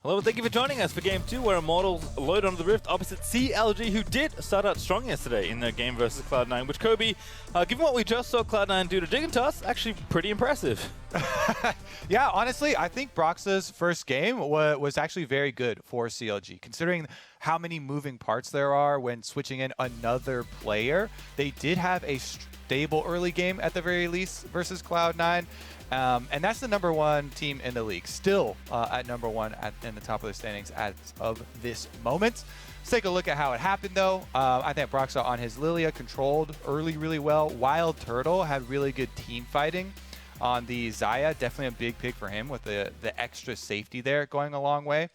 Hello and thank you for joining us for Game 2, where Immortals load onto the Rift opposite CLG, who did start out strong yesterday in their game versus Cloud9, which, Kobe, given what we just saw Cloud9 do to Dignitas, actually pretty impressive. Yeah, honestly, I think Broxah's first game was actually very good for CLG, considering how many moving parts there are when switching in another player. They did have a stable early game at the very least versus Cloud9. And that's the #1 team in the league, still at #1 in the top of the standings as of this moment. Let's take a look at how it happened, though. I think Broxah on his Lilia controlled early really well. Wild Turtle had really good team fighting on the Xayah. Definitely a big pick for him with the extra safety there going a long way.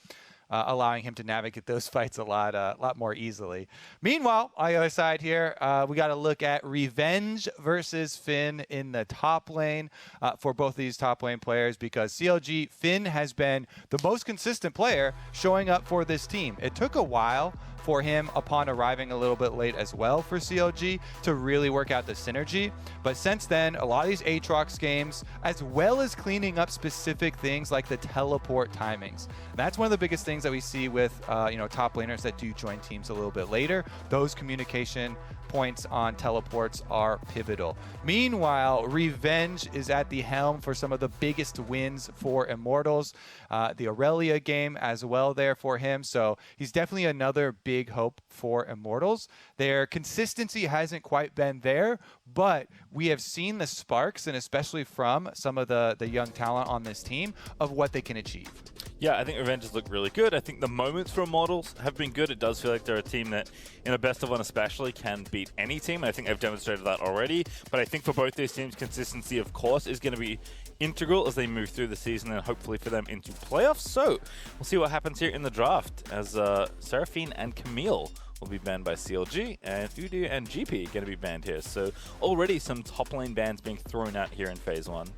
Allowing him to navigate those fights a lot more easily. Meanwhile, on the other side here, we got to look at Revenge versus Finn in the top lane for both of these top lane players, because CLG, Finn has been the most consistent player showing up for this team. It took a while for him, upon arriving a little bit late as well for CLG, to really work out the synergy. But since then, a lot of these Aatrox games, as well as cleaning up specific things like the teleport timings. And that's one of the biggest things that we see with top laners that do join teams a little bit later. Those communication points on teleports are pivotal. Meanwhile, Revenge is at the helm for some of the biggest wins for Immortals. The Aurelia game as well there for him. So he's definitely another big hope for Immortals. Their consistency hasn't quite been there, but we have seen the sparks, and especially from some of the young talent on this team, of what they can achieve. Yeah, I think Revenge has looked really good. I think the moments for Immortals have been good. It does feel like they're a team that, in a best of one especially, can beat any team. I think they've demonstrated that already. But I think for both these teams, consistency, of course, is going to be integral as they move through the season and hopefully for them into playoffs. So we'll see what happens here in the draft, as Seraphine and Camille will be banned by CLG, and Udyr and GP are going to be banned here. So already some top lane bans being thrown out here in Phase 1.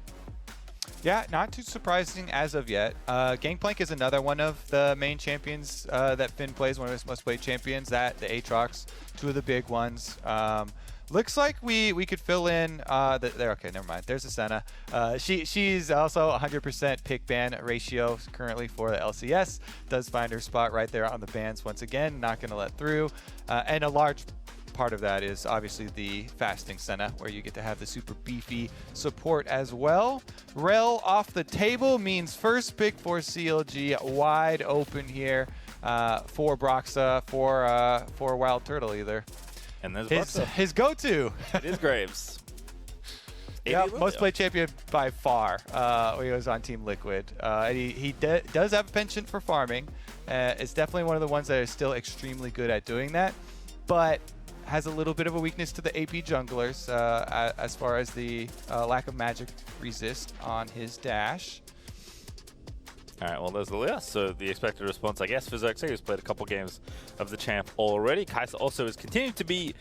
Yeah, not too surprising as of yet. Gangplank is another one of the main champions that Finn plays, one of his most-played champions, the Aatrox, two of the big ones. Looks like we could fill in there. Okay, never mind. There's a Senna. She's also 100% pick ban ratio currently for the LCS. Does find her spot right there on the bans once again. Not going to let through. And a large part of that is obviously the fasting Senna, where you get to have the super beefy support as well. Rel off the table means first pick for CLG, wide open here for Broxah, for Wild Turtle either. And there's his go-to. It is Graves. Yeah, most played champion by far when he was on Team Liquid. He does have a penchant for farming. It's definitely one of the ones that is still extremely good at doing that, but has a little bit of a weakness to the AP junglers as far as the lack of magic resist on his dash. All right, well, there's the so the expected response, I guess, for Xerxes, who's played a couple games of the champ already. Kai'Sa also is continuing to be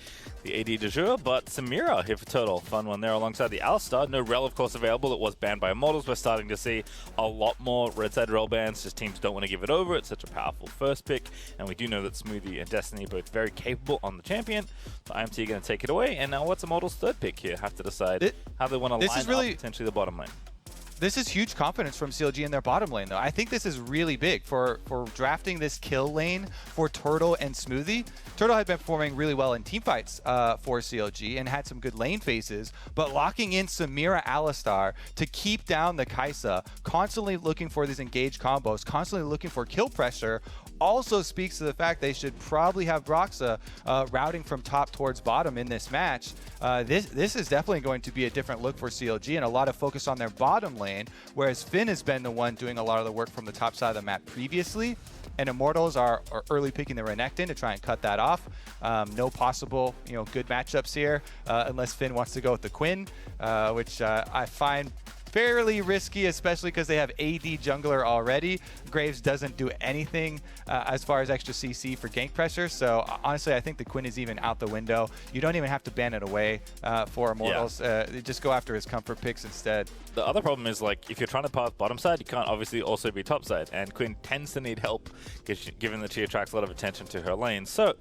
the AD de jour, but Samira here for Total. Fun one there alongside the Alistar. No Rel, of course, available. It was banned by Immortals. We're starting to see a lot more red side Rel bans. Just teams don't want to give it over. It's such a powerful first pick, and we do know that Smoothie and Destiny are both very capable on the champion. So IMT are going to take it away, and now what's Immortals' third pick here? Have to decide how they want to line up potentially the bottom lane. This is huge confidence from CLG in their bottom lane, though. I think this is really big for drafting this kill lane for Turtle and Smoothie. Turtle had been performing really well in teamfights for CLG and had some good lane phases, but locking in Samira Alistar to keep down the Kai'Sa, constantly looking for these engaged combos, constantly looking for kill pressure, also speaks to the fact they should probably have Broxah routing from top towards bottom in this match. This is definitely going to be a different look for CLG and a lot of focus on their bottom lane, whereas Finn has been the one doing a lot of the work from the top side of the map previously. And Immortals are early picking the Renekton to try and cut that off. No possible good matchups here unless Finn wants to go with the Quinn, which I find fairly risky, especially because they have AD jungler already. Graves doesn't do anything as far as extra CC for gank pressure, so honestly I think the Quinn is even out the window. You don't even have to ban it away for Immortals. Just go after his comfort picks instead. The other problem is, like, if you're trying to pass bottom side, you can't obviously also be top side, and Quinn tends to need help given that she attracts a lot of attention to her lane. So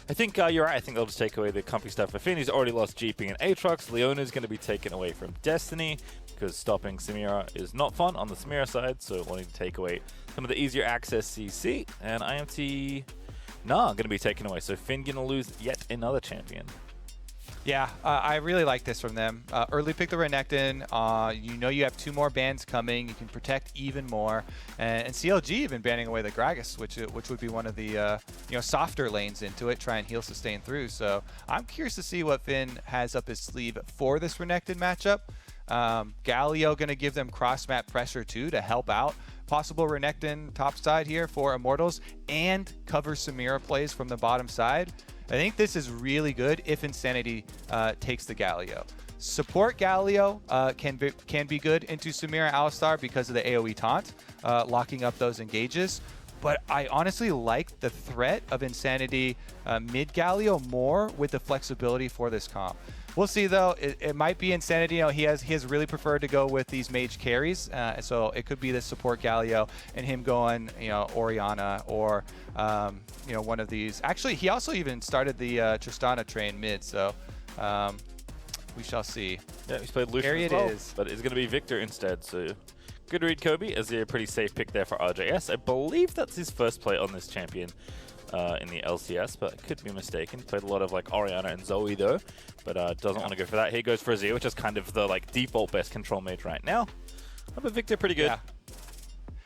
I think you're right. I think they'll just take away the comfy stuff for Finn. He's already lost GP and Aatrox. Leona's going to be taken away from Destiny. because stopping Samira is not fun on the Samira side, so wanting to take away some of the easier access CC, and IMT, going to be taken away. So Finn going to lose yet another champion. Yeah, I really like this from them. Early pick the Renekton. You know you have 2 more bans coming. You can protect even more. And CLG even banning away the Gragas, which would be one of the softer lanes into it, try and heal sustain through. So I'm curious to see what Finn has up his sleeve for this Renekton matchup. Galio going to give them cross-map pressure too to help out possible Renekton top side here for Immortals and cover Samira plays from the bottom side. I think this is really good if Insanity takes the Galio. Support Galio can be good into Samira Alistar because of the AoE taunt, locking up those engages. But I honestly like the threat of Insanity mid Galio more with the flexibility for this comp. We'll see though. It might be Insanity. He has really preferred to go with these mage carries, so it could be the support Galio and him going Orianna or one of these. Actually, he also even started the Tristana train mid, so we shall see. Yeah, he's played Lucian as well, but it's going to be Victor instead. So good read, Kobe, as a pretty safe pick there for RJS. I believe that's his first play on this champion. In the LCS, but I could be mistaken. Played a lot of like Orianna and Zoe though, but doesn't want to go for that. He goes for Azir, which is kind of the default best control mage right now. But Victor pretty good. Yeah.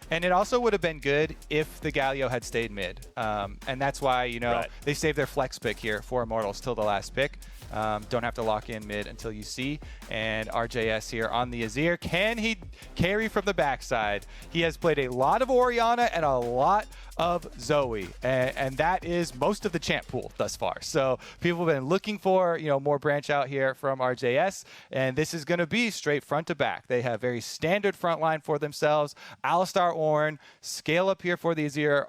And it also would have been good if the Galio had stayed mid. And that's why, they saved their flex pick here for Immortals till the last pick. Don't have to lock in mid until you see. And RJS here on the Azir. Can he carry from the backside? He has played a lot of Orianna and a lot of Zoe. And that is most of the champ pool thus far. So people have been looking for, more branch out here from RJS. And this is going to be straight front to back. They have very standard front line for themselves. Alistar Ornn, scale up here for the Azir,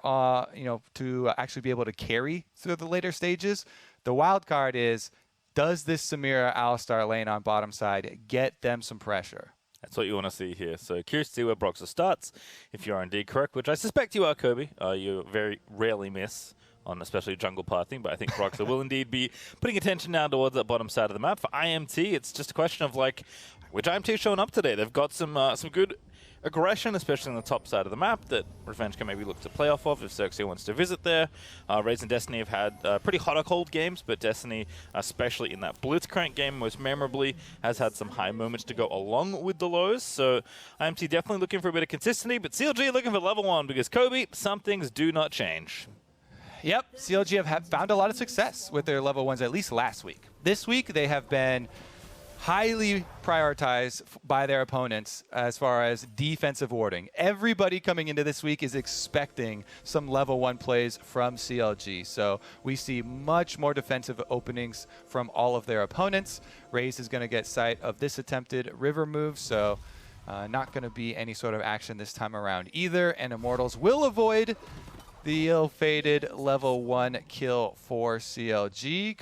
to actually be able to carry through the later stages. The wild card is, does this Samira Alistar lane on bottom side get them some pressure? That's what you want to see here. So curious to see where Broxah starts, if you are indeed correct, which I suspect you are, Kobe. You very rarely miss on especially jungle pathing, but I think Broxah will indeed be putting attention now towards that bottom side of the map. For IMT, it's just a question of which IMT is showing up today. They've got some good aggression, especially on the top side of the map, that Revenge can maybe look to play off of if Xerxes wants to visit there. Raze and Destiny have had pretty hot or cold games, but Destiny, especially in that Blitzcrank game, most memorably, has had some high moments to go along with the lows. So IMT definitely looking for a bit of consistency, but CLG looking for level 1 because, Kobe, some things do not change. Yep, CLG have found a lot of success with their level 1s, at least last week. This week, they have been highly prioritized by their opponents as far as defensive warding. Everybody coming into this week is expecting some level 1 plays from CLG. So we see much more defensive openings from all of their opponents. Raze is going to get sight of this attempted river move, so not going to be any sort of action this time around either. And Immortals will avoid the ill-fated level 1 kill for CLG.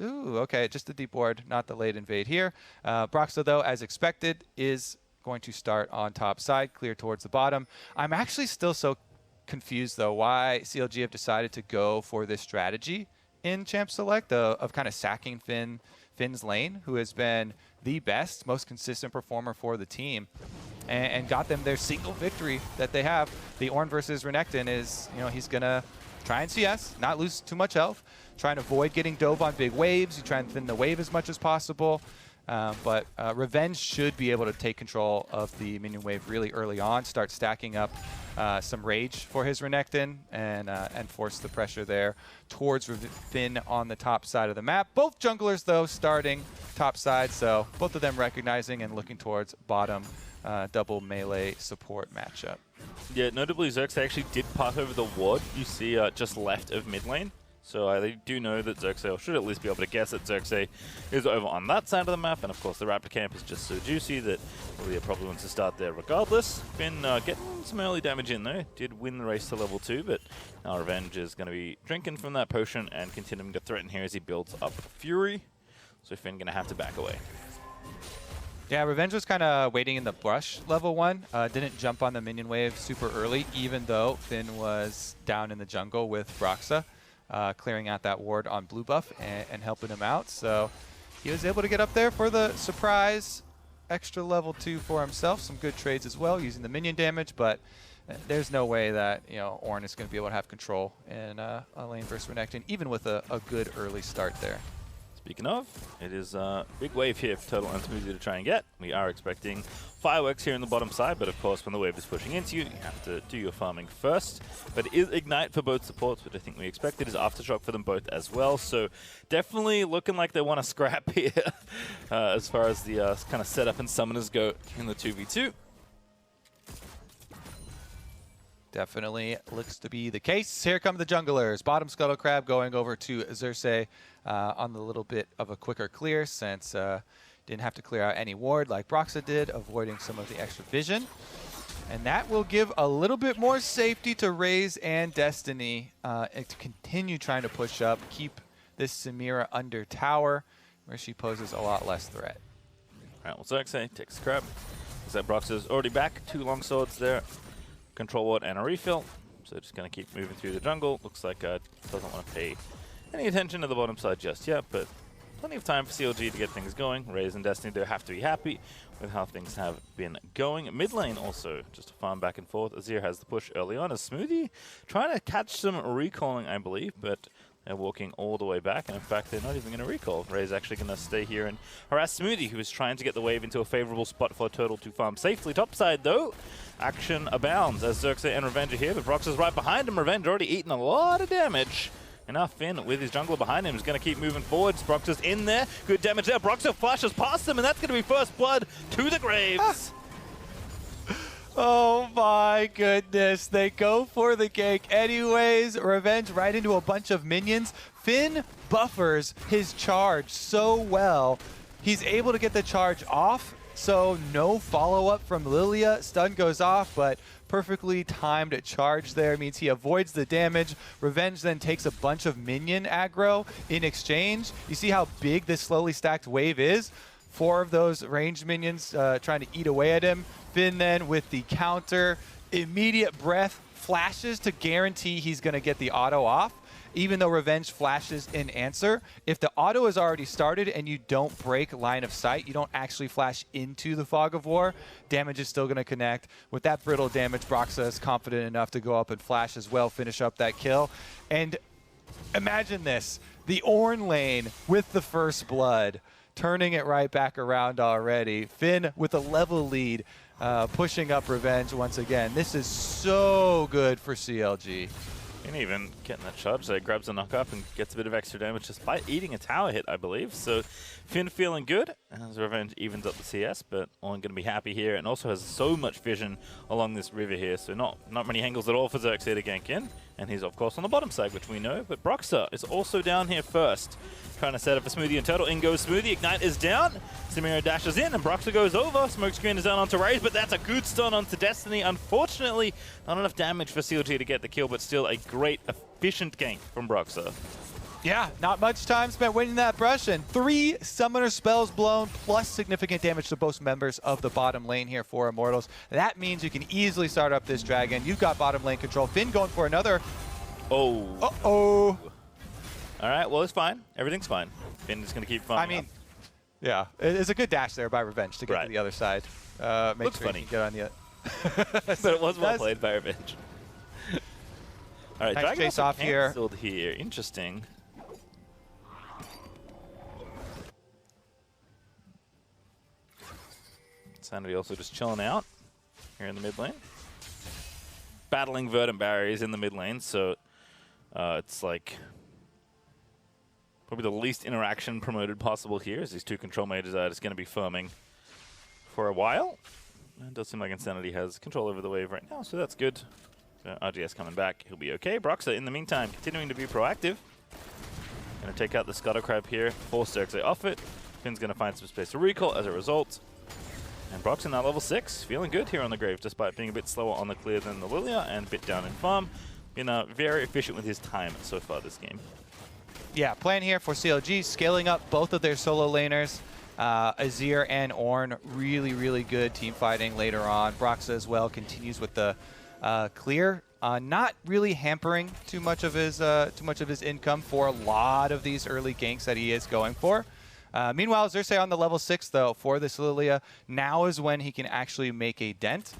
Ooh, okay, just the deep ward, not the late invade here. Broxah, though, as expected, is going to start on top side, clear towards the bottom. I'm actually still so confused, though, why CLG have decided to go for this strategy in Champ Select of kind of sacking Finn's lane, who has been the best, most consistent performer for the team, and got them their single victory that they have. The Ornn versus Renekton is, he's going to try and CS, not lose too much health, try and avoid getting dove on big waves. You try and thin the wave as much as possible. But Revenge should be able to take control of the minion wave really early on, start stacking up some rage for his Renekton, and force the pressure there towards Finn on the top side of the map. Both junglers, though, starting top side, so both of them recognizing and looking towards bottom double melee support matchup. Yeah, notably, Xerxes actually did pass over the ward you see just left of mid lane. So I do know that Xerxes, or should at least be able to guess that Xerxes is over on that side of the map. And of course, the Raptor camp is just so juicy that Lilia probably wants to start there regardless. Finn getting some early damage in though. Did win the race to level 2, but now Revenge is going to be drinking from that potion and continuing to threaten here as he builds up Fury. So Finn going to have to back away. Yeah, Revenge was kind of waiting in the brush level 1. Didn't jump on the minion wave super early, even though Finn was down in the jungle with Broxah. Clearing out that ward on blue buff and helping him out. So he was able to get up there for the surprise extra level 2 for himself. Some good trades as well, using the minion damage, but there's no way that, you know, Ornn is going to be able to have control in a lane versus Renekton, even with a good early start there. Speaking of, it is a big wave here for Total and Smoothie to try and get. We are expecting fireworks here in the bottom side, but of course when the wave is pushing into you, you have to do your farming first. But it is Ignite for both supports, which I think we expected. It is Aftershock for them both as well, so definitely looking like they want to scrap here as far as the kind of setup and summoners go in the 2v2. Definitely looks to be the case. Here come the junglers. Bottom Scuttle Crab going over to Xerxes on the little bit of a quicker clear, since didn't have to clear out any ward like Broxah did, avoiding some of the extra vision. And that will give a little bit more safety to Raze and Destiny to continue trying to push up, keep this Samira under tower, where she poses a lot less threat. All right, well, Xerxes takes the crab. Looks like Broxah's already back. 2 long swords there. Control ward and a refill. So just going to keep moving through the jungle. Looks like doesn't want to pay any attention to the bottom side just yet, but plenty of time for CLG to get things going. Raze and Destiny do have to be happy with how things have been going. Mid lane also just a farm back and forth. Azir has the push early on as Smoothie trying to catch some recalling, I believe, but they're walking all the way back, and in fact, they're not even going to recall. Raze actually going to stay here and harass Smoothie, who is trying to get the wave into a favorable spot for Total to farm safely. Topside, though, action abounds as Xerxes and Revenge are here, but Broxah's right behind him. Revenge already eaten a lot of damage. And now Finn, with his jungler behind him, is going to keep moving forwards. Broxah's in there. Good damage there. Broxah flashes past him, and that's going to be first blood to the graves. Oh my goodness, they go for the gank anyways. Revenge right into a bunch of minions. Finn buffers his charge so well. He's able to get the charge off, so no follow-up from Lilia. Stun goes off, but perfectly timed charge there means he avoids the damage. Revenge then takes a bunch of minion aggro in exchange. You see how big this slowly stacked wave is? 4 of those ranged minions trying to eat away at him. Finn then with the counter, immediate breath, flashes to guarantee he's going to get the auto off, even though Revenge flashes in answer. If the auto is already started and you don't break line of sight, you don't actually flash into the Fog of War, damage is still going to connect. With that brittle damage, Broxah is confident enough to go up and flash as well, finish up that kill. And imagine this, the Ornn lane with the first blood, turning it right back around already. Finn with a level lead, pushing up Revenge once again. This is so good for CLG. And even getting that charge there, grabs a knock up and gets a bit of extra damage just by eating a tower hit, I believe. So Finn feeling good as Revenge evens up the CS, but Ornn going to be happy here, and also has so much vision along this river here, so not many angles at all for Xerxes to gank in. And he's of course on the bottom side, which we know, but Broxah is also down here first, trying to set up a Smoothie and Turtle. In goes Smoothie, Ignite is down, Samira dashes in, and Broxah goes over. Smokescreen is down onto Raze, but that's a good stun onto Destiny. Unfortunately, not enough damage for CLG to get the kill, but still a great, efficient gank from Broxah. Yeah, not much time spent winning that brush, and 3 summoner spells blown, plus significant damage to both members of the bottom lane here for Immortals. That means you can easily start up this dragon. You've got bottom lane control. Finn going for another. Oh. Uh-oh. All right, well, it's fine. Everything's fine. Finn is going to keep farming. I mean, yeah, it's a good dash there by Revenge to get to the other side. Make Looks sure funny. you can get on the but it was well played by Revenge. All right, nice Dragon chase also off here. canceled here. Interesting. Sanity also just chilling out here in the mid lane. Battling Verdant barriers in the mid lane, so it's like probably the least interaction promoted possible here, as these 2 control mages are just going to be farming for a while. It does seem like Insanity has control over the wave right now, so that's good. RGS coming back, he'll be okay. Broxah, in the meantime, continuing to be proactive. Going to take out the Scuttle Crab here, force Xerxes off it. Finn's going to find some space to recall as a result. And Broxah now level 6, feeling good here on the Grave, despite being a bit slower on the clear than the Lilia and a bit down in farm. Been very efficient with his time so far this game. Yeah, plan here for CLG, scaling up both of their solo laners. Azir and Ornn, really, really good team fighting later on. Broxah as well continues with the clear, not really hampering too much of his income for a lot of these early ganks that he is going for. Meanwhile, Xerxes on the level 6, though, for this Lilia. Now is when he can actually make a dent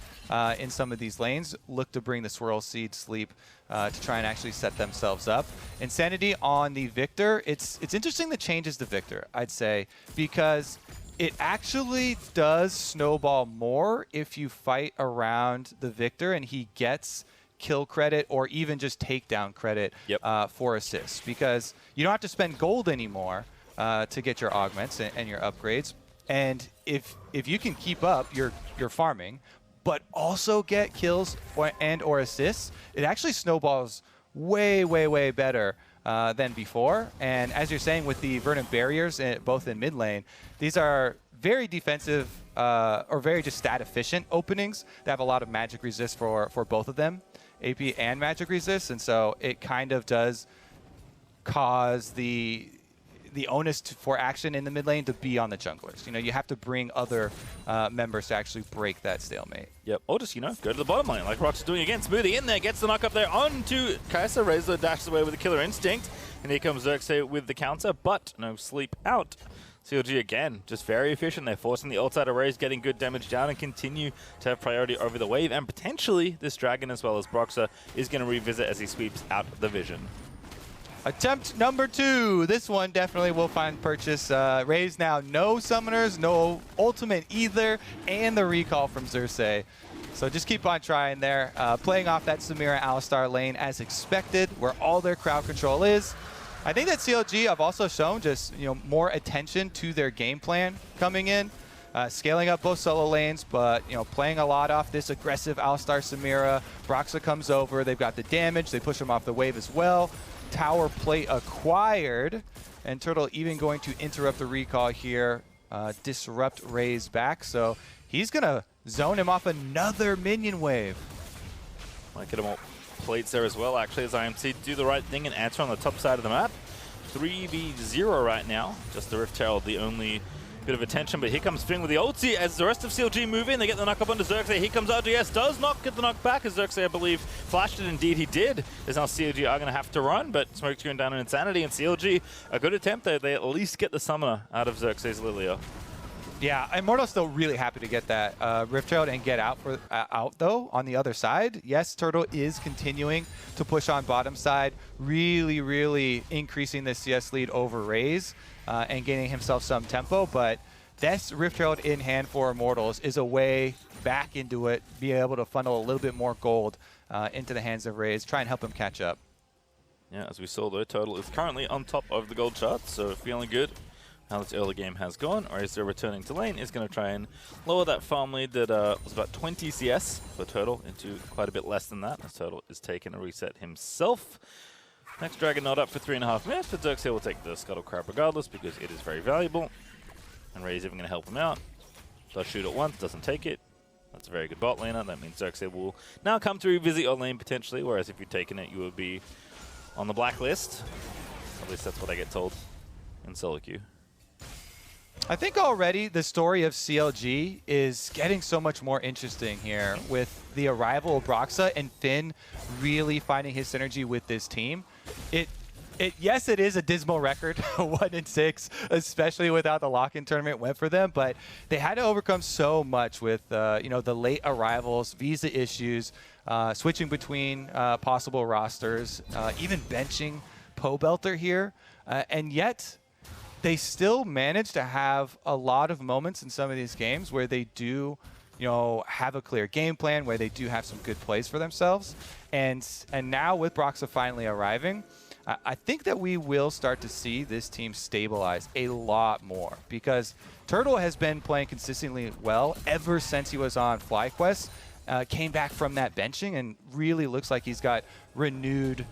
in some of these lanes. Look to bring the Swirl Seed Sleep to try and actually set themselves up. Insanity on the Victor. It's interesting the changes to Victor, I'd say, because it actually does snowball more if you fight around the Victor and he gets kill credit or even just takedown credit for assists, because you don't have to spend gold anymore to get your augments and your upgrades. And if you can keep up your farming, but also get kills or assists, it actually snowballs way better than before. And as you're saying, with the Verdant barriers, both in mid lane, these are very defensive or very just stat efficient openings that have a lot of magic resist for both of them, AP and magic resist. And so it kind of does cause the onus for action in the mid lane to be on the junglers. You know, you have to bring other members to actually break that stalemate. Yep, or just, you know, go to the bottom lane like Rock's doing again. Smoothie in there, gets the knock up there onto Kai'Sa. Razor dashes away with a killer instinct. And here comes Xerxes with the counter, but no sleep out. CLG again, just very efficient. They're forcing the ult out of Raze, getting good damage down, and continue to have priority over the wave. And potentially this Dragon, as well as Broxah, is going to revisit as he sweeps out the vision. Attempt number 2. This one definitely will find purchase. Raze now no summoners, no ultimate either, and the recall from Xerxes. So just keep on trying there. Playing off that Samira Alistar lane as expected, where all their crowd control is. I think that CLG have also shown just, you know, more attention to their game plan coming in, scaling up both solo lanes, but, you know, playing a lot off this aggressive Alistar Samira. Broxah comes over, they've got the damage, they push him off the wave as well. Tower plate acquired, and Turtle even going to interrupt the recall here, disrupt Raze back, so he's gonna zone him off another minion wave. Might get him all plates there as well, actually, as IMT do the right thing and answer on the top side of the map. 3v0 right now. Just the Rift Herald, the only bit of attention, but here comes Fing with the ulti as the rest of CLG move in. They get the knock up onto Xerxes. Here comes RGS, does not get the knock back as Xerxes, I believe, flashed it. Indeed, he did. As now CLG are going to have to run, but Smoke's going down in Insanity, and CLG, a good attempt there. They at least get the summoner out of Xerxes' Lilia. Yeah, Immortals still really happy to get that Rift Herald and get out though on the other side. Yes, Turtle is continuing to push on bottom side, really increasing the CS lead over Raze and gaining himself some tempo. But this Rift Herald in hand for Immortals is a way back into it, be able to funnel a little bit more gold into the hands of Raze, try and help him catch up. Yeah, as we saw though, Turtle is currently on top of the gold chart, so feeling good how this early game has gone. Razor returning to lane is going to try and lower that farm lead that was about 20 CS for Turtle into quite a bit less than that, as Turtle is taking a reset himself. Next Dragon not up for 3.5 minutes, but Xerxes will take the Scuttle Crab regardless because it is very valuable. And Ray's even going to help him out. Does shoot it once, doesn't take it. That's a very good bot laner. That means Xerxes will now come to revisit your lane potentially, whereas if you'd taken it, you would be on the blacklist. At least that's what I get told in solo queue. I think already the story of CLG is getting so much more interesting here with the arrival of Broxah and Finn really finding his synergy with this team. Yes, it is a dismal record, 1-6, especially without the lock-in tournament went for them, but they had to overcome so much with you know, the late arrivals, visa issues, switching between possible rosters, even benching Pobelter here, and yet they still manage to have a lot of moments in some of these games where they do, you know, have a clear game plan, where they do have some good plays for themselves. And now with Broxah finally arriving, I think that we will start to see this team stabilize a lot more, because Turtle has been playing consistently well ever since he was on FlyQuest, came back from that benching and really looks like he's got renewed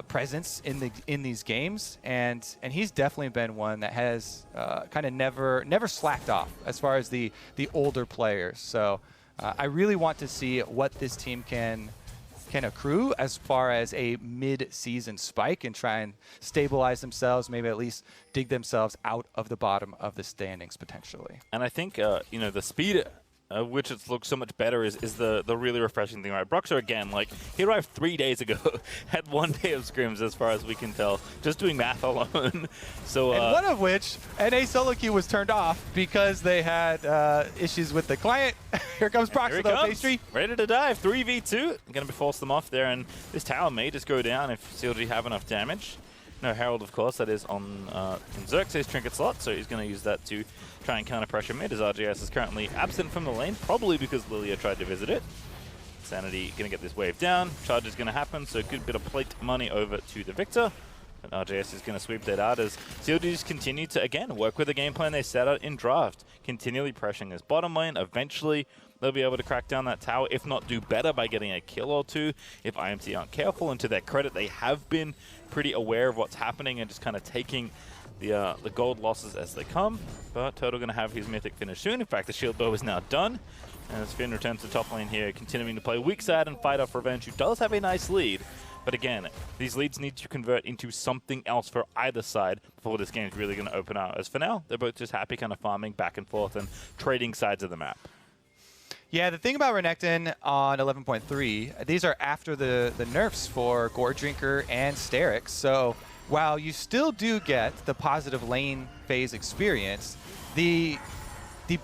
presence in these games, and he's definitely been one that has kind of never slacked off as far as the older players. So I really want to see what this team can accrue as far as a mid-season spike and try and stabilize themselves, maybe at least dig themselves out of the bottom of the standings potentially. And I think you know, the speed which it looks so much better is the really refreshing thing, right? Broxer, again, like, he arrived 3 days ago, had 1 day of scrims as far as we can tell, just doing math alone. So, and one of which, NA solo queue was turned off because they had issues with the client. Here comes Broxer, though, pastry. Ready to dive, 3v2. Going to force them off there, and this tower may just go down if CLG have enough damage. No Herald, of course, that is on Xerxes' trinket slot, so he's going to use that to try and counter pressure mid, as RGS is currently absent from the lane, probably because Lilia tried to visit it. Sanity going to get this wave down, charge is going to happen, so a good bit of plate money over to the Victor. And RGS is going to sweep that out as CLG just continue to, again, work with the game plan they set out in draft, continually pressuring this bottom lane. Eventually, they'll be able to crack down that tower, if not do better by getting a kill or two, if IMT aren't careful. And to their credit, they have been pretty aware of what's happening and just kind of taking the gold losses as they come. But Turtle going to have his mythic finish soon. In fact, the shield bow is now done. And as Finn returns to top lane here, continuing to play weak side and fight off Revenge, who does have a nice lead. But again, these leads need to convert into something else for either side before this game is really going to open out. As for now, they're both just happy kind of farming back and forth and trading sides of the map. Yeah, the thing about Renekton on 11.3, these are after the nerfs for Gore Drinker and Sterix. So while you still do get the positive lane phase experience, the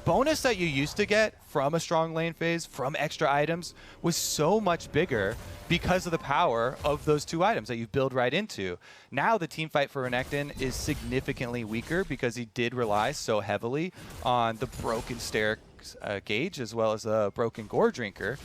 bonus that you used to get from a strong lane phase, from extra items, was so much bigger because of the power of those 2 items that you build right into. Now the team fight for Renekton is significantly weaker because he did rely so heavily on the broken Sterix gauge as well as a broken Gore Drinker.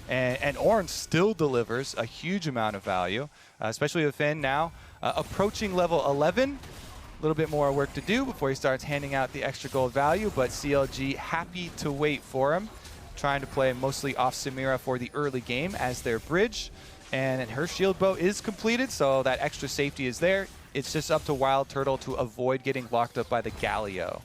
And Ornn still delivers a huge amount of value, especially with Finn now approaching level 11. A little bit more work to do before he starts handing out the extra gold value, but CLG happy to wait for him, trying to play mostly off Samira for the early game as their bridge. And her shield bow is completed, so that extra safety is there. It's just up to Wild Turtle to avoid getting locked up by the Galio.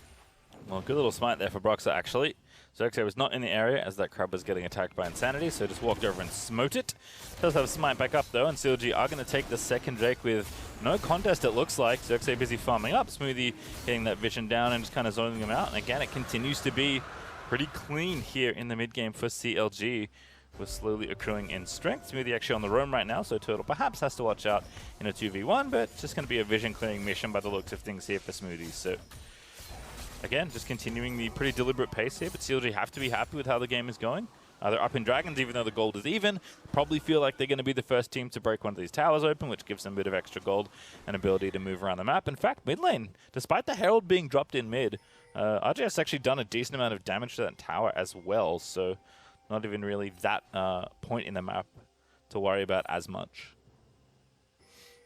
Well, good little smite there for Broxer, actually. Xerxes was not in the area as that crab was getting attacked by Insanity, so just walked over and smote it. Does have smite back up though, and CLG are going to take the second Drake with no contest, it looks like. Xerxes busy farming up, Smoothie getting that vision down and just kind of zoning them out. And again, it continues to be pretty clean here in the mid game for CLG. We're slowly accruing in strength. Smoothie actually on the roam right now, so Turtle perhaps has to watch out in a 2v1, but it's just going to be a vision clearing mission by the looks of things here for Smoothie. So again, just continuing the pretty deliberate pace here, but CLG have to be happy with how the game is going. They're up in Dragons, even though the gold is even. Probably feel like they're going to be the first team to break one of these towers open, which gives them a bit of extra gold and ability to move around the map. In fact, mid lane, despite the Herald being dropped in mid, RJ's actually done a decent amount of damage to that tower as well, so not even really that point in the map to worry about as much.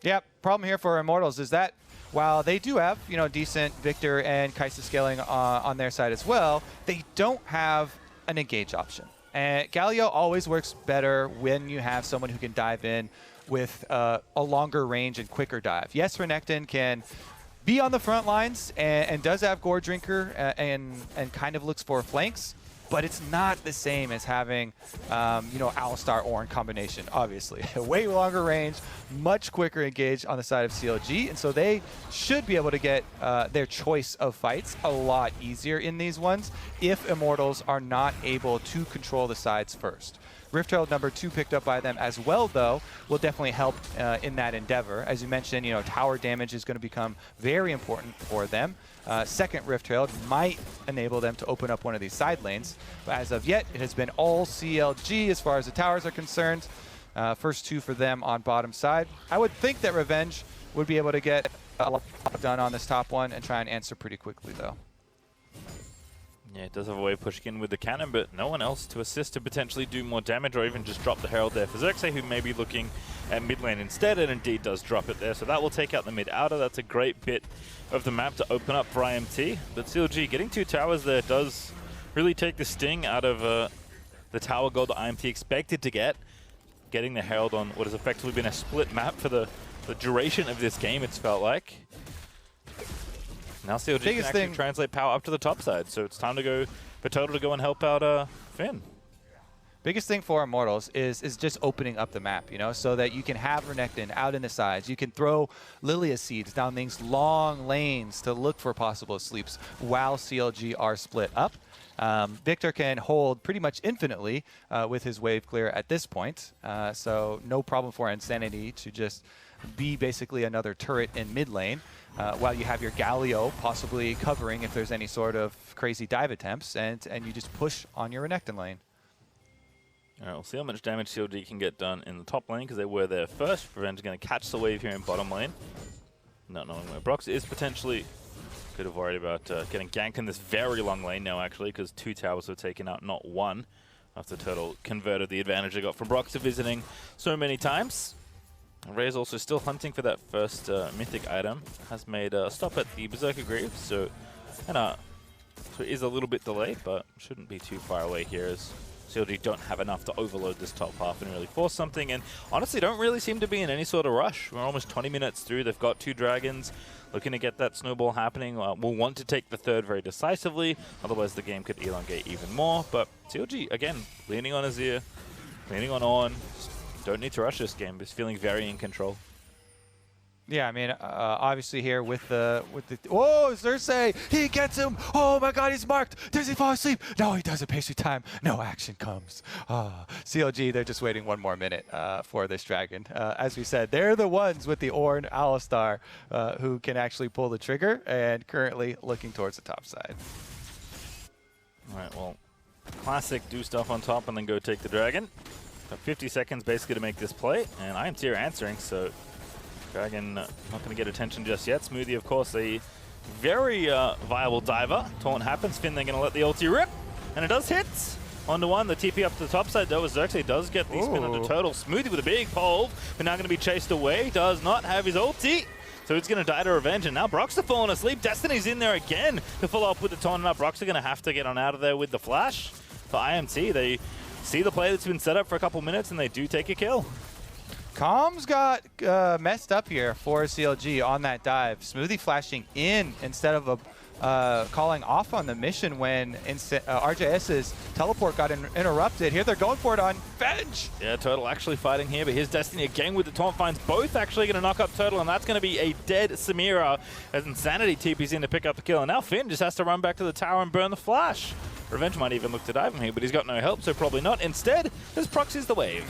Yeah, problem here for Immortals is that while they do have, decent Victor and Kaisa scaling on their side as well, they don't have an engage option. And Galio always works better when you have someone who can dive in with a longer range and quicker dive. Yes, Renekton can be on the front lines and does have Gore Drinker and kind of looks for flanks, but it's not the same as having, Alistar Ornn combination, obviously. Way longer range, much quicker engage on the side of CLG, and so they should be able to get their choice of fights a lot easier in these ones if Immortals are not able to control the sides first. Rift Herald number 2 picked up by them as well, though, will definitely help in that endeavor. As you mentioned, tower damage is going to become very important for them. Second Rift Herald might enable them to open up one of these side lanes. But as of yet, it has been all CLG as far as the towers are concerned. First 2 for them on bottom side. I would think that Revenge would be able to get a lot done on this top one and try and answer pretty quickly, though. Yeah, it does have a way of pushing in with the cannon, but no one else to assist to potentially do more damage or even just drop the Herald there for Xerxes, who may be looking at mid lane instead, and indeed does drop it there. So that will take out the mid outer. That's a great bit of the map to open up for IMT. But CLG getting 2 towers there does really take the sting out of the tower gold that IMT expected to get. Getting the Herald on what has effectively been a split map for the duration of this game, it's felt like. Now CLG can actually translate power up to the top side, so it's time to go for Total to go and help out Finn. Biggest thing for Immortals is just opening up the map, you know, so that you can have Renekton out in the sides. You can throw Lilia seeds down these long lanes to look for possible sleeps while CLG are split up. Victor can hold pretty much infinitely with his wave clear at this point, so no problem for Insanity to just be basically another turret in mid lane, while you have your Galio possibly covering if there's any sort of crazy dive attempts, and you just push on your Renekton lane. All right, we'll see how much damage CLG can get done in the top lane because they were there first. Revenge is going to catch the wave here in bottom lane. Not knowing where Brox is potentially. Could have worried about getting ganked in this very long lane now, actually, because 2 towers were taken out, not 1, after Turtle converted the advantage they got from Brox to visiting so many times. Ray's also still hunting for that first mythic item. Has made a stop at the Berserker Greaves, so it is a little bit delayed, but shouldn't be too far away here as CLG don't have enough to overload this top half and really force something, and honestly don't really seem to be in any sort of rush. We're almost 20 minutes through. They've got 2 dragons. Looking to get that snowball happening. We'll want to take the third very decisively, otherwise the game could elongate even more. But CLG, again, leaning on Azir, leaning on Ornn. Don't need to rush this game. He's feeling very in control. Yeah, I mean, obviously here with the oh, Xerxes, he gets him. Oh my God, he's marked. Does he fall asleep? No, he doesn't. Patient time. No action comes. CLG, they're just waiting 1 more minute for this dragon. As we said, they're the ones with the Ornn Alistar who can actually pull the trigger, and currently looking towards the top side. All right, well, classic do stuff on top and then go take the dragon. Got 50 seconds basically to make this play, and IMT are answering, so Dragon not going to get attention just yet. Smoothie, of course, a very viable diver. Taunt happens. Finn, they're going to let the ulti rip. And it does hit. 1-1. The TP up to the top side, though, as Xerxes does get the spin under Turtle. Smoothie with a big pole, but now going to be chased away. Does not have his ulti. So it's going to die to Revenge, and now Brox are falling asleep. Destiny's in there again to follow up with the taunt. Now Brox are going to have to get on out of there with the flash. For IMT, they see the play that's been set up for a couple minutes, and they do take a kill. Comms got messed up here for CLG on that dive. Smoothie flashing in instead of calling off on the mission when RJS's teleport got interrupted. Here they're going for it on Venge. Yeah, Turtle actually fighting here, but here's Destiny again with the taunt finds both actually going to knock up Turtle, and that's going to be a dead Samira as Insanity TP's in to pick up the kill. And now Finn just has to run back to the tower and burn the flash. Revenge might even look to dive him here, but he's got no help, so probably not. Instead, this proxies the wave.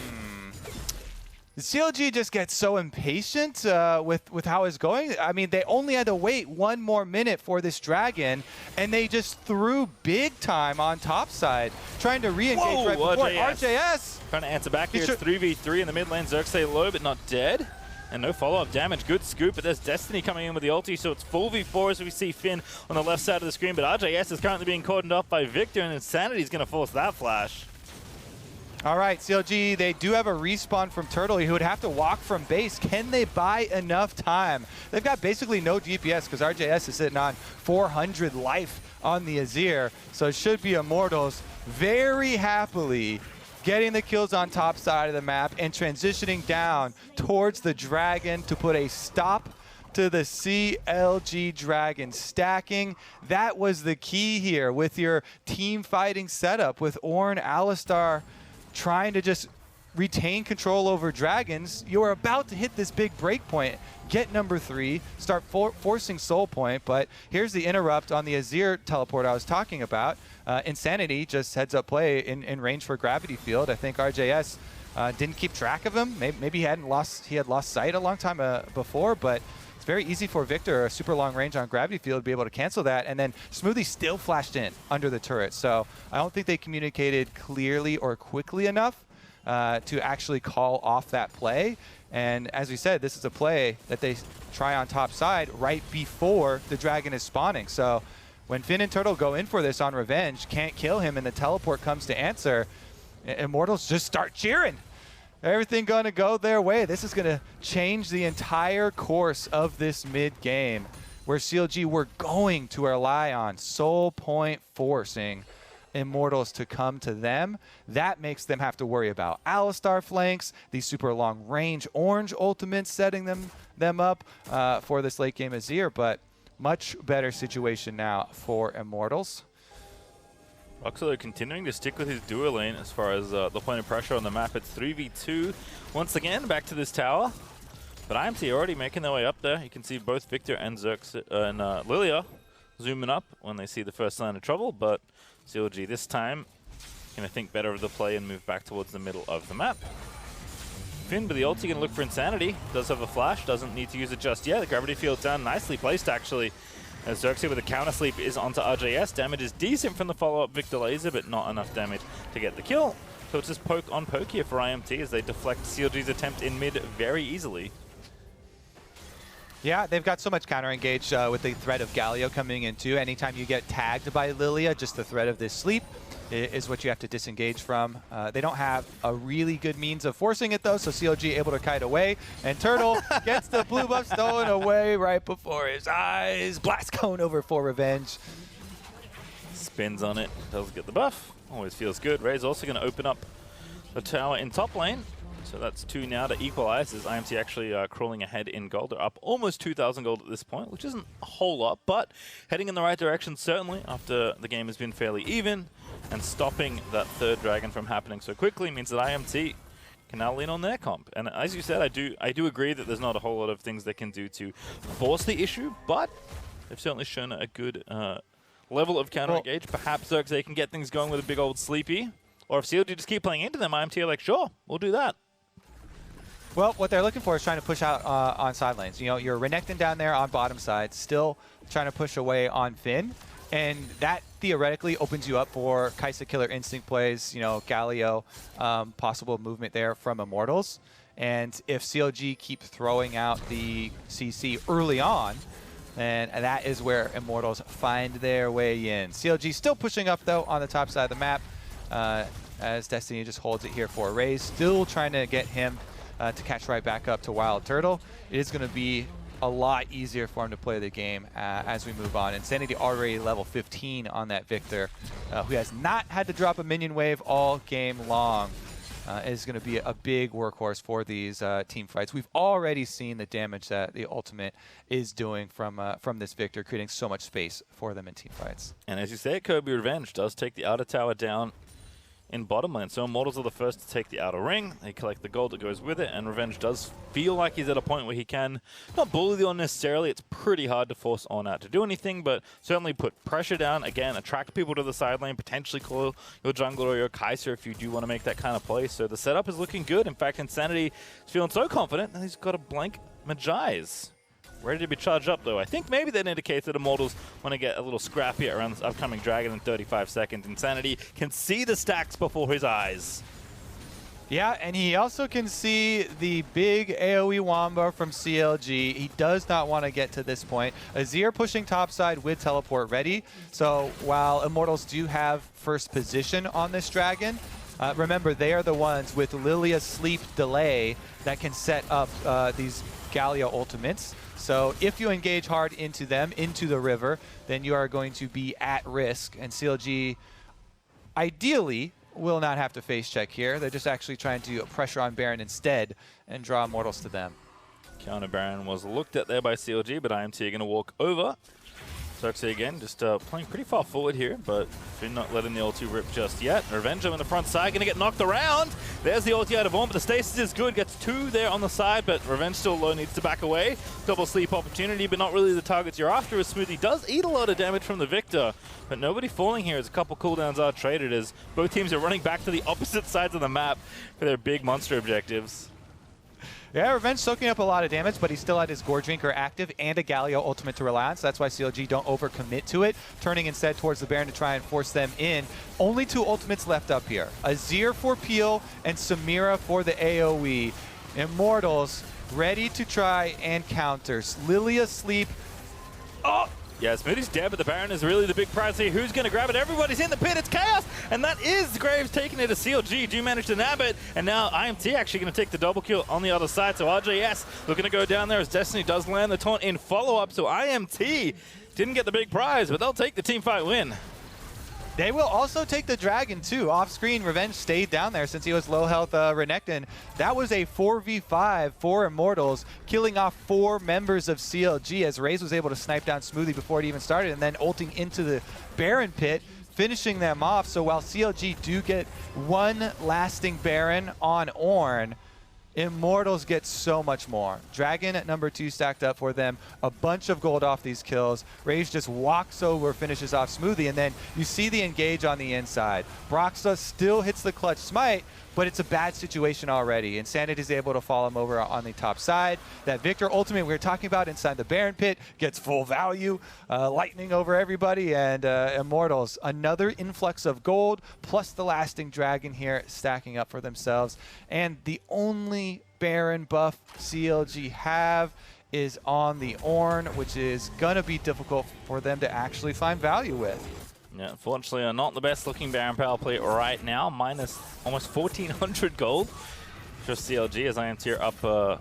The CLG just gets so impatient with how it's going. I mean, they only had to wait 1 more minute for this dragon, and they just threw big time on top side, trying to re-engage right before RJS. Trying to answer back here. It's 3v3 in the mid lane. Xerxes low, but not dead. And no follow-up damage. Good scoop, but there's Destiny coming in with the ulti, so it's 4v4 as we see Finn on the left side of the screen, but RJS is currently being cordoned off by Victor, and Insanity's going to force that flash. All right, CLG, they do have a respawn from Turtle who would have to walk from base. Can they buy enough time? They've got basically no DPS because RJS is sitting on 400 life on the Azir, so it should be Immortals very happily getting the kills on top side of the map and transitioning down towards the dragon to put a stop to the CLG Dragon stacking. That was the key here with your team fighting setup with Ornn, Alistar, trying to just retain control over dragons. You are about to hit this big break point, get number 3, start forcing soul point, but here's the interrupt on the Azir teleport I was talking about. Insanity just heads up play in range for gravity field. I think RJS didn't keep track of him. Maybe he had lost sight a long time before, but it's very easy for Victor, a super long range on gravity field, to be able to cancel that. And then Smoothie still flashed in under the turret. So I don't think they communicated clearly or quickly enough to actually call off that play. And as we said, this is a play that they try on top side right before the dragon is spawning. So when Finn and Turtle go in for this on Revenge, can't kill him, and the teleport comes to answer, Immortals just start cheering. Everything going to go their way. This is going to change the entire course of this mid-game, where CLG were going to rely on soul point forcing Immortals to come to them. That makes them have to worry about Alistar flanks, these super long range orange ultimates setting them up for this late game Azir, but much better situation now for Immortals. Roxalo continuing to stick with his duo lane as far as the point of pressure on the map. It's 3v2 once again, back to this tower. But IMT already making their way up there. You can see both Victor and Xerx and Lilia zooming up when they see the first sign of trouble. But CLG this time going to think better of the play and move back towards the middle of the map. Finn, but the ulti going to look for Insanity. Does have a flash, doesn't need to use it just yet. The gravity field down, nicely placed actually. As Xerxes with a counter sleep is onto RJS. Damage is decent from the follow-up Victor Laser, but not enough damage to get the kill. So it's just poke on poke here for IMT as they deflect CLG's attempt in mid very easily. Yeah, they've got so much counter-engage with the threat of Galio coming in too. Anytime you get tagged by Lilia, just the threat of this sleep is what you have to disengage from. They don't have a really good means of forcing it though, so CLG able to kite away, and Turtle gets the blue buff stolen away right before his eyes. Blast cone over for revenge. Spins on it, doesn't get the buff. Always feels good. Ray's also going to open up the tower in top lane. So that's 2 now to equalize as IMT actually crawling ahead in gold. They're up almost 2,000 gold at this point, which isn't a whole lot, but heading in the right direction certainly after the game has been fairly even. And stopping that third dragon from happening so quickly means that IMT can now lean on their comp. And as you said, I do agree that there's not a whole lot of things they can do to force the issue, but they've certainly shown a good level of counter-engage. Perhaps they can get things going with a big old sleepy. Or if CLG just keep playing into them, IMT are like, sure, we'll do that. Well, what they're looking for is trying to push out on side lanes. You know, you're Renekton down there on bottom side, still trying to push away on Finn. And that theoretically opens you up for Kaisa Killer Instinct plays, you know, Galio, possible movement there from Immortals. And if CLG keep throwing out the CC early on, and that is where Immortals find their way in. CLG still pushing up, though, on the top side of the map, as Destiny just holds it here for Ray. Still trying to get him to catch right back up to Wild Turtle. It is going to be a lot easier for him to play the game as we move on. Insanity already level 15 on that Victor, who has not had to drop a minion wave all game long. Is going to be a big workhorse for these team fights. We've already seen the damage that the ultimate is doing from this Victor, creating so much space for them in team fights. And as you say, Kobe Revenge does take the outer tower down in bottom lane. So Immortals are the first to take the outer ring. They collect the gold that goes with it, and Revenge does feel like he's at a point where he can not bully the On necessarily. It's pretty hard to force On out to do anything, but certainly put pressure down. Again, attract people to the side lane, potentially call your jungler or your Kaiser if you do want to make that kind of play. So the setup is looking good. In fact, Insanity is feeling so confident that he's got a blank Magi's. Ready to be charged up, though. I think maybe that indicates that Immortals want to get a little scrappy around this upcoming dragon in 35 seconds. Insanity can see the stacks before his eyes. Yeah, and he also can see the big AoE Wamba from CLG. He does not want to get to this point. Azir pushing topside with teleport ready. So while Immortals do have first position on this dragon, remember, they are the ones with Lilia's sleep delay that can set up these Galio ultimates. So if you engage hard into them, into the river, then you are going to be at risk. And CLG ideally will not have to face check here. They're just actually trying to do pressure on Baron instead and draw Immortals to them. Counter Baron was looked at there by CLG, but IMT are going to walk over. Xerxes again, just playing pretty far forward here, but Finn not letting the ulti rip just yet. Revenge on the front side, going to get knocked around. There's the ulti out of on, but the stasis is good. Gets 2 there on the side, but Revenge still low, needs to back away. Double sleep opportunity, but not really the targets you're after. As Smoothie does eat a lot of damage from the Victor, but nobody falling here as a couple cooldowns are traded as both teams are running back to the opposite sides of the map for their big monster objectives. Yeah, Revenge soaking up a lot of damage, but he still had his Gore Drinker active and a Galio ultimate to rely on, so that's why CLG don't overcommit to it, turning instead towards the Baron to try and force them in. Only 2 ultimates left up here. Azir for Peel and Samira for the AoE. Immortals ready to try and counter. Lilia sleep. Oh! Yeah, Smoothie's dead, but the Baron is really the big prize here. Who's going to grab it? Everybody's in the pit. It's Chaos, and that is Graves taking it to CLG. Do manage to nab it, and now IMT actually going to take the double kill on the other side. So RJS looking to go down there as Destiny does land the taunt in follow-up. So IMT didn't get the big prize, but they'll take the team fight win. They will also take the dragon, too. Off-screen, Revenge stayed down there since he was low-health Renekton. That was a 4v5 for Immortals, killing off 4 members of CLG as Raze was able to snipe down Smoothie before it even started, and then ulting into the Baron pit. finishing them off. So while CLG do get one lasting Baron on Ornn, Immortals get so much more. Dragon at number 2 stacked up for them. A bunch of gold off these kills. Rage just walks over, finishes off smoothly, and then you see the engage on the inside. Broxa still hits the clutch smite, but it's a bad situation already. Insanity is able to fall him over on the top side. That Victor ultimate we were talking about inside the Baron pit gets full value, lightning over everybody, and Immortals, another influx of gold, plus the lasting Dragon here stacking up for themselves. And the only Baron buff CLG have is on the Ornn, which is going to be difficult for them to actually find value with. Yeah, unfortunately, not the best looking Baron power play right now. Minus almost 1,400 gold for CLG as IMT are up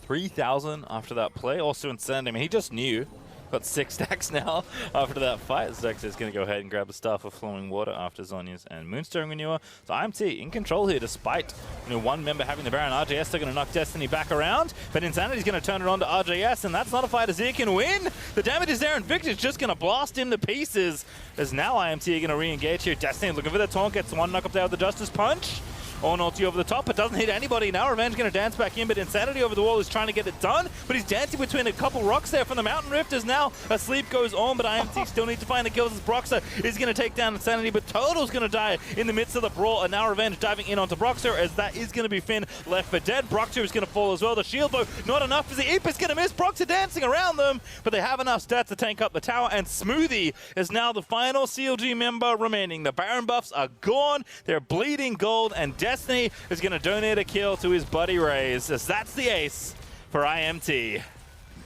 3,000 after that play. Also Insanity, I mean, he just knew. Got 6 stacks now after that fight. Zex is going to go ahead and grab a Staff of Flowing Water after Zhonya's and Moonstone Renewal. So IMT in control here despite one member having the Baron. RJS, they're going to knock Destiny back around, but Insanity's going to turn it on to RJS, and that's not a fight Azir can win. The damage is there, and Victor's just going to blast him to pieces as now IMT are going to re-engage here. Destiny looking for the taunt, gets one knock up there with the Justice Punch. Ornn ulti over the top, but doesn't hit anybody. Now Revenge going to dance back in, but Insanity over the wall is trying to get it done, but he's dancing between a couple rocks there from the Mountain Rift as now a sleep goes on, but IMT still need to find the kills as Broxa is going to take down Insanity, but Total's going to die in the midst of the brawl, and now Revenge diving in onto Broxa as that is going to be Finn left for dead. Broxa is going to fall as well. The shield though, not enough as the Eep is going to miss. Broxa dancing around them, but they have enough stats to tank up the tower, and Smoothie is now the final CLG member remaining. The Baron buffs are gone. They're bleeding gold, and Destiny is going to donate a kill to his buddy Raze, as that's the ace for IMT.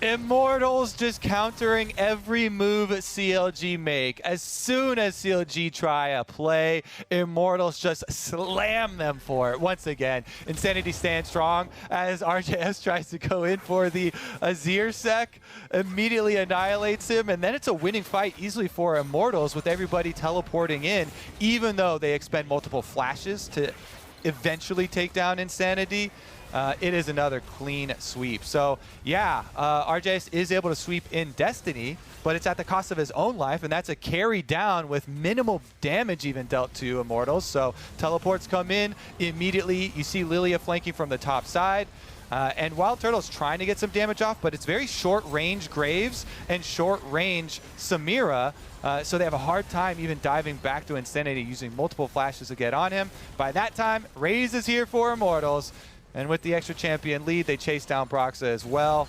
Immortals just countering every move CLG make. As soon as CLG try a play, Immortals just slam them for it. Once again, Insanity stands strong as RJS tries to go in for the Azir sec, immediately annihilates him, and then it's a winning fight easily for Immortals with everybody teleporting in, even though they expend multiple flashes to eventually take down Insanity. It is another clean sweep. So yeah, RJS is able to sweep in Destiny, but it's at the cost of his own life, and that's a carry down with minimal damage even dealt to Immortals. So teleports come in immediately. You see Lilia flanking from the top side. And Wild Turtle's trying to get some damage off, but it's very short-range Graves and short-range Samira, so they have a hard time even diving back to Insanity using multiple flashes to get on him. By that time, Raze is here for Immortals, and with the extra champion lead, they chase down Broxa as well.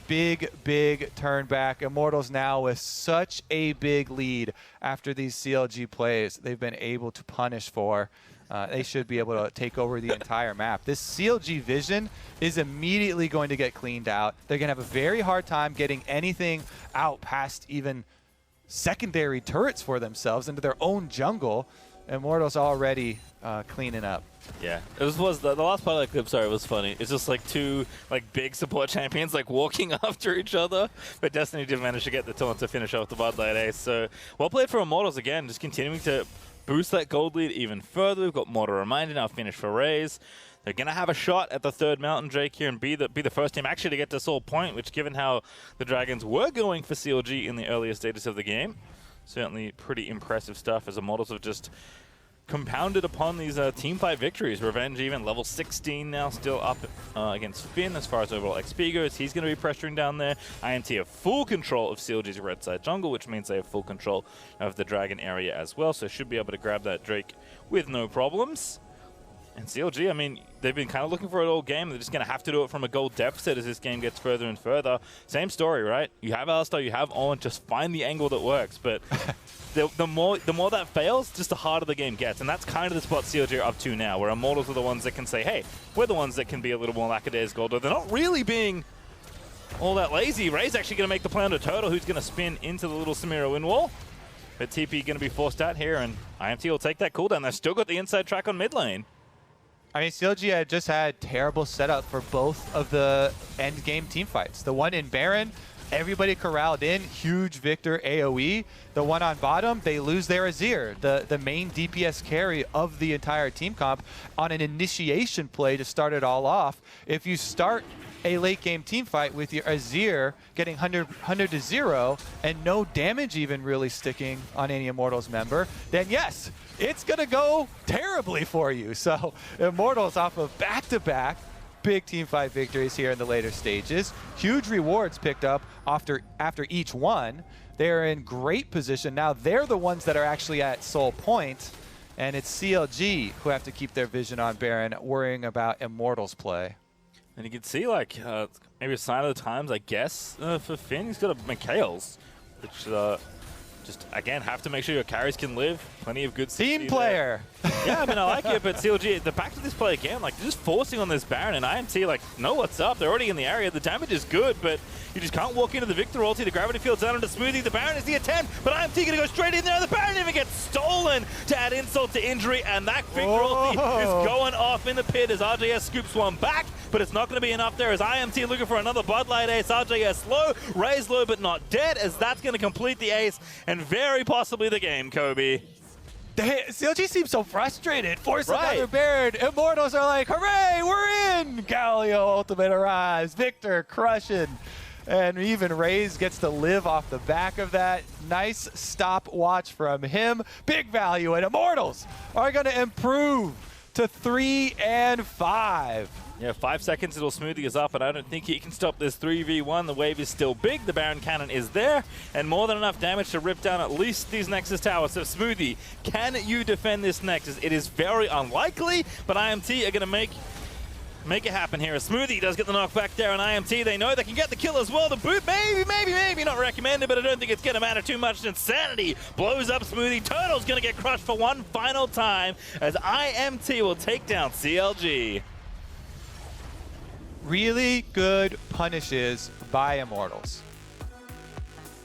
Big, big turn back. Immortals now with such a big lead after these CLG plays they've been able to punish for. They should be able to take over the entire map. This CLG vision is immediately going to get cleaned out. They're going to have a very hard time getting anything out past even secondary turrets for themselves into their own jungle. Immortals already cleaning up. Yeah, it was the last part of that clip, sorry, was funny. It's just like two big support champions walking after each other, but Destiny did manage to get the taunt to finish off the Bud Light Ace. So well played for Immortals again, just continuing to boost that gold lead even further. We've got Mortar Reminder now finished for Raze. They're going to have a shot at the third Mountain Drake here and be the first team actually to get to Soul Point, which given how the Dragons were going for CLG in the earlier stages of the game, certainly pretty impressive stuff as Immortals have just compounded upon these teamfight victories. Revenge even level 16 now, still up against Finn as far as overall XP goes. He's going to be pressuring down there. IMT have full control of CLG's red side jungle, which means they have full control of the Dragon area as well, so should be able to grab that Drake with no problems. And CLG, I mean, they've been kind of looking for it all game. They're just going to have to do it from a gold deficit as this game gets further and further. Same story, right? You have Alistar, you have Ornn, just find the angle that works. But the more that fails, just the harder the game gets. And that's kind of the spot CLG are up to now, where Immortals are the ones that can say, hey, we're the ones that can be a little more lackadaisical. They're not really being all that lazy. Ray's actually going to make the play on to Turtle, who's going to spin into the little Samira wind wall. But TP going to be forced out here, and IMT will take that cooldown. They've still got the inside track on mid lane. I mean, CLG had just had terrible setup for both of the end game team fights. The one in Baron, everybody corralled in, huge Victor AoE. The one on bottom, they lose their Azir, the main DPS carry of the entire team comp, on an initiation play to start it all off. If you start a late game team fight with your Azir getting 100 to 0 and no damage even really sticking on any Immortals member, then yes, it's going to go terribly for you. So Immortals off of back-to-back big team fight victories here in the later stages. Huge rewards picked up after each one. They're in great position. Now they're the ones that are actually at soul point, and it's CLG who have to keep their vision on Baron, worrying about Immortals play. And you can see, like, maybe a sign of the times, I guess, for Finn. He's got a Mikhail's, which just, again, have to make sure your carries can live. Plenty of good team player. Yeah, I mean, I like it, but CLG, the back to this play again, like, they're just forcing on this Baron, and IMT, like, know what's up. They're already in the area. The damage is good, but you just can't walk into the Victor ulti. The gravity field's down into Smoothie. The Baron is the attempt, but IMT going to go straight in there. The Baron even gets stolen to add insult to injury, and that Victor ulti is going off in the pit as RJS scoops one back, but it's not going to be enough there as IMT looking for another Bud Light ace. RJS low, Ray's low, but not dead, as that's going to complete the ace and very possibly the game, Kobe. CLG seems so frustrated. Force another Baron. Immortals are like, hooray, we're in! Galio ultimate arrives. Victor crushing. And even Raze gets to live off the back of that. Nice stopwatch from him. Big value, and Immortals are going to improve to 3 and 5. Yeah, 5 seconds it'll Smoothie is up, and I don't think he can stop this 3v1. The wave is still big, the Baron cannon is there, and more than enough damage to rip down at least these Nexus towers. So Smoothie, can you defend this Nexus? It is very unlikely, but IMT are going to make it happen here. Smoothie does get the knockback there, and IMT, they know they can get the kill as well. The boot, maybe not recommended, but I don't think it's going to matter too much. Insanity blows up Smoothie. Turtle's going to get crushed for one final time as IMT will take down CLG. Really good punishes by Immortals.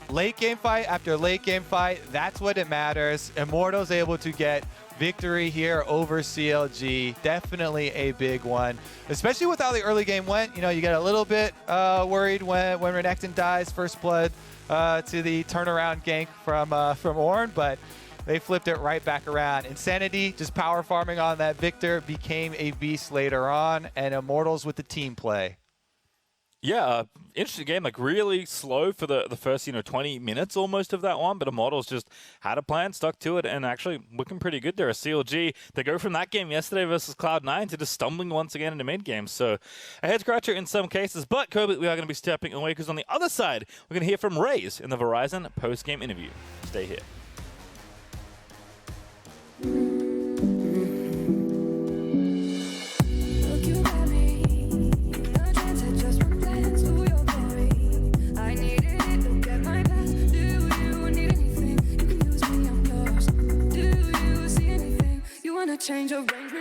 Late game fight after late game fight, that's what it matters. Immortals able to get victory here over CLG. Definitely a big one, especially with how the early game went. You know, you get a little bit worried when Renekton dies first blood to the turnaround gank from Ornn, but they flipped it right back around. Insanity just power farming on that Victor, became a beast later on, and Immortals with the team play. Yeah, interesting game, like really slow for the first, 20 minutes almost of that one, but Immortals just had a plan, stuck to it, and actually looking pretty good there. CLG, they go from that game yesterday versus Cloud9 to just stumbling once again into mid-game. So a head-scratcher in some cases, but Kobe, we are going to be stepping away because on the other side, we're going to hear from Raze in the Verizon post-game interview. Stay here. Change of range.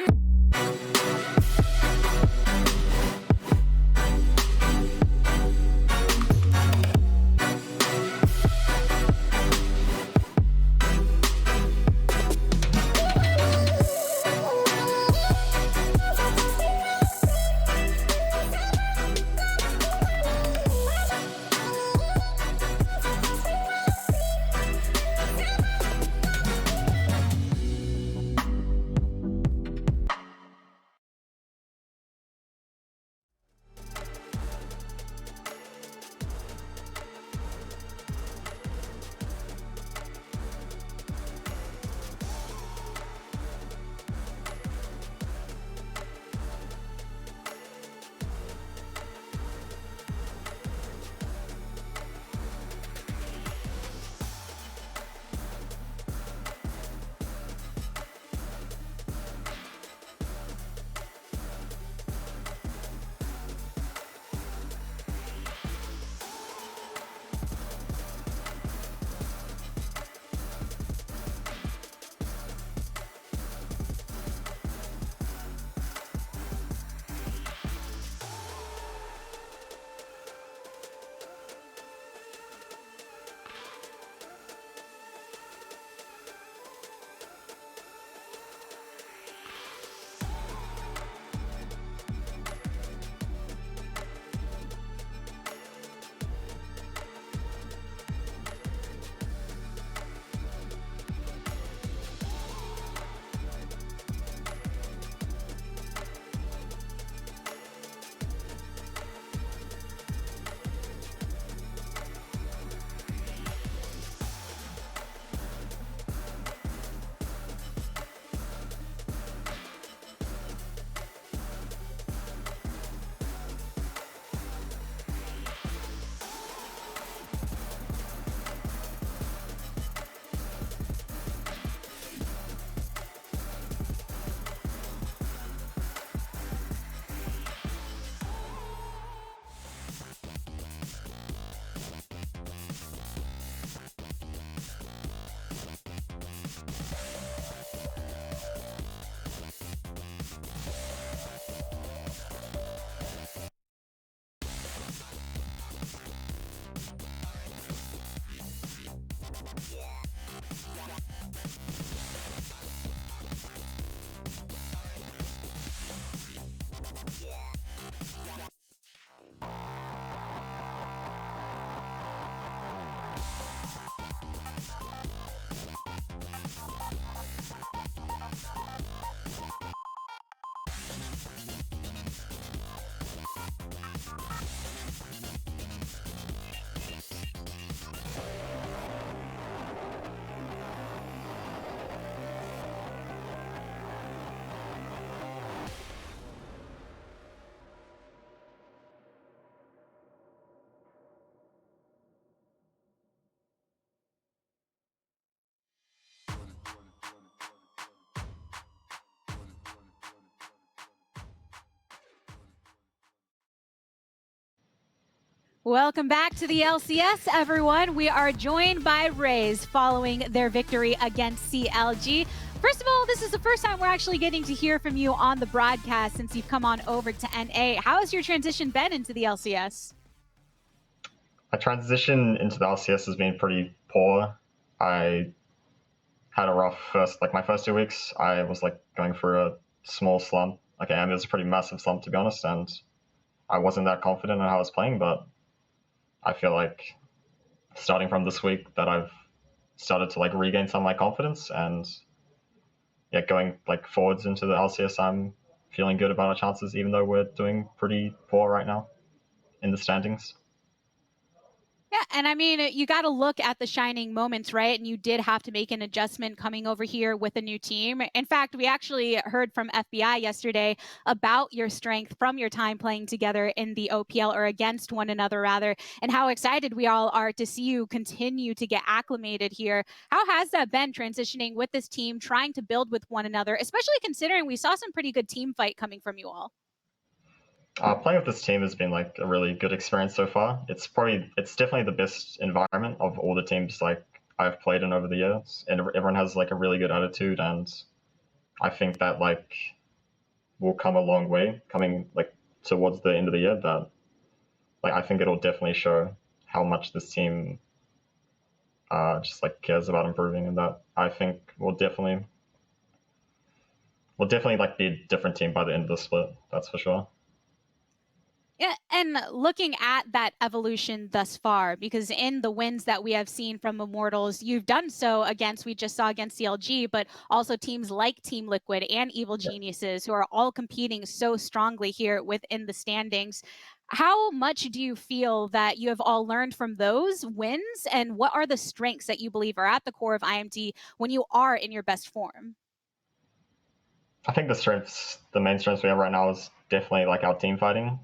Welcome back to the LCS, everyone. We are joined by Raze following their victory against CLG. First of all, this is the first time we're actually getting to hear from you on the broadcast since you've come on over to NA. How has your transition been into the LCS? My transition into the LCS has been pretty poor. I had a rough my first 2 weeks. I was going through a small slump. It was a pretty massive slump, to be honest, and I wasn't that confident in how I was playing, but I feel like starting from this week that I've started to regain some of my confidence, and yeah, going forwards into the LCS, I'm feeling good about our chances, even though we're doing pretty poor right now in the standings. Yeah, and I mean, you got to look at the shining moments, right? And you did have to make an adjustment coming over here with a new team. In fact, we actually heard from FBI yesterday about your strength from your time playing together in the OPL, or against one another rather, and how excited we all are to see you continue to get acclimated here. How has that been transitioning with this team, trying to build with one another, especially considering we saw some pretty good team fight coming from you all? Playing with this team has been a really good experience so far. It's definitely the best environment of all the teams I've played in over the years, and everyone has a really good attitude, and I think that will come a long way coming towards the end of the year. That I think it'll definitely show how much this team just cares about improving, and that I think we'll definitely be a different team by the end of the split. That's for sure. Yeah, and looking at that evolution thus far, because in the wins that we have seen from Immortals, you've done so against, we just saw against CLG, but also teams like Team Liquid and Evil Geniuses, who are all competing so strongly here within the standings. How much do you feel that you have all learned from those wins, and what are the strengths that you believe are at the core of IMT when you are in your best form? I think the main strengths we have right now is definitely our team fighting.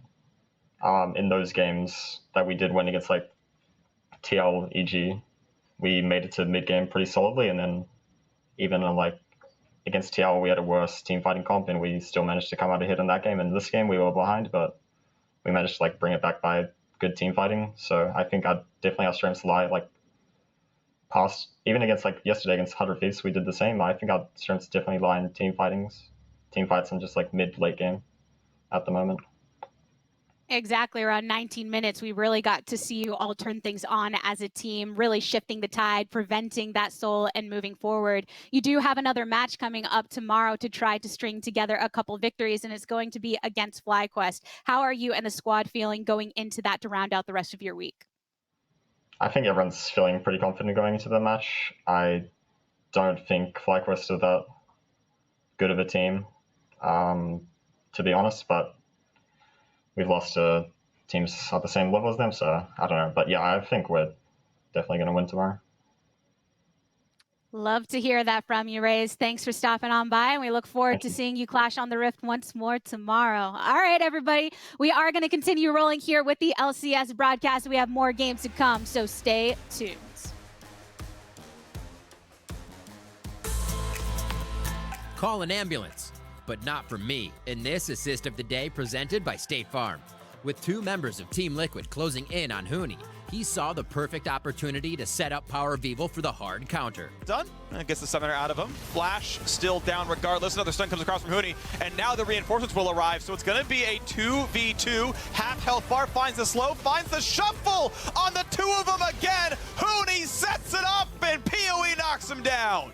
In those games that we did win against TL, EG, we made it to mid game pretty solidly, and then even against TL we had a worse team fighting comp, and we still managed to come out ahead in that game. And this game we were behind, but we managed to bring it back by good team fighting. So I think definitely our strengths lie past, even against yesterday against 100 Thieves we did the same. I think our strengths definitely lie in team fights, and just mid late game at the moment. Exactly. Around 19 minutes, we really got to see you all turn things on as a team, really shifting the tide, preventing that soul, and moving forward. You do have another match coming up tomorrow to try to string together a couple victories, and it's going to be against FlyQuest. How are you and the squad feeling going into that to round out the rest of your week? I think everyone's feeling pretty confident going into the match. I don't think FlyQuest are that good of a team, to be honest, but we've lost to teams at the same level as them, so I don't know. But yeah, I think we're definitely going to win tomorrow. Love to hear that from you, Raze. Thanks for stopping on by, and we look forward to seeing you clash on the Rift once more tomorrow. All right, everybody. We are going to continue rolling here with the LCS broadcast. We have more games to come, so stay tuned. Call an ambulance, but not for me, in this assist of the day presented by State Farm. With 2 members of Team Liquid closing in on Huni, he saw the perfect opportunity to set up Power of Evil for the hard counter. Done. And gets the summoner out of him. Flash still down regardless. Another stun comes across from Huni, and now the reinforcements will arrive. So it's going to be a 2v2. Half health bar finds the slow, finds the shuffle on the 2 of them again. Huni sets it up, and PoE knocks him down.